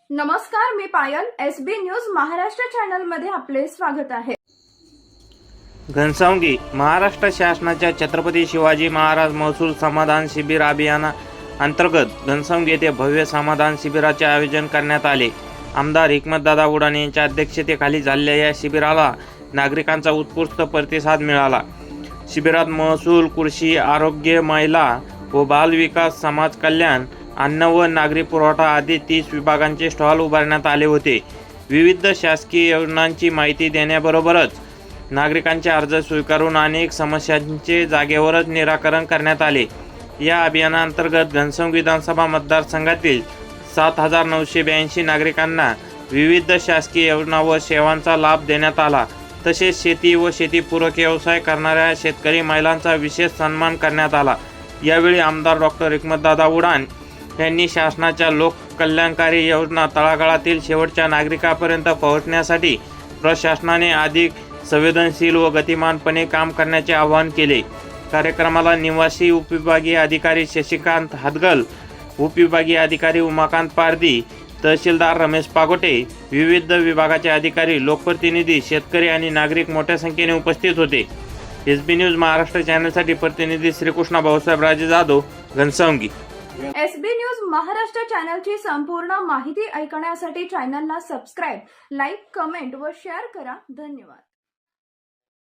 नमस्कार, मी पायल. SB news Maharashtra channel मध्ये आपले स्वागत आहे. घनसावंगी महाराष्ट्र शासनाच्या छत्रपती शिवाजी महाराज महसूल समाधान शिबिर अभियाना अंतर्गत घनसावंगी येथे भव्य समाधान शिबिराचे आयोजन करण्यात आले. आमदार हिकमतदादा उडान यांच्या अध्यक्षतेखाली झालेल्या या शिबिराला नागरिकांचा उत्कृष्ट प्रतिसाद मिळाला. शिबिरात महसूल, कृषी, आरोग्य, महिला व बाल विकास, समाज कल्याण, अन्न व नागरी पुरवठा आदी 30 विभागांचे स्टॉल उभारण्यात आले होते. विविध शासकीय योजनांची माहिती देण्याबरोबरच नागरिकांचे अर्ज स्वीकारून अनेक समस्यांचे जागेवरच निराकरण करण्यात आले. या अभियानांतर्गत घनसावंगी विधानसभा मतदारसंघातील 7,982 नागरिकांना विविध शासकीय योजना व सेवांचा लाभ देण्यात आला. तसेच शेती व शेतीपूरक व्यवसाय करणाऱ्या शेतकरी महिलांचा विशेष सन्मान करण्यात आला. यावेळी आमदार डॉक्टर हिकमतदादा उडान यांनी शासनाच्या लोककल्याणकारी योजना तळागाळातील शेवटच्या नागरिकापर्यंत पोहोचण्यासाठी प्रशासनाने अधिक संवेदनशील व गतिमानपणे काम करण्याचे आवाहन केले. कार्यक्रमाला निवासी उपविभागीय अधिकारी शशिकांत हादगल, उपविभागीय अधिकारी उमाकांत पारदी, तहसीलदार रमेश पागोटे, विविध विभागाचे अधिकारी, लोकप्रतिनिधी, शेतकरी आणि नागरिक मोठ्या संख्येने उपस्थित होते. एसबी न्यूज महाराष्ट्र चॅनलसाठी प्रतिनिधी श्रीकृष्णा भाऊसाहेब राजे जाधव, घनसावंगी. एसबी न्यूज महाराष्ट्र चॅनलची संपूर्ण माहिती ऐकण्यासाठी चॅनलला सबस्क्राईब, लाईक, कमेंट व शेअर करा. धन्यवाद.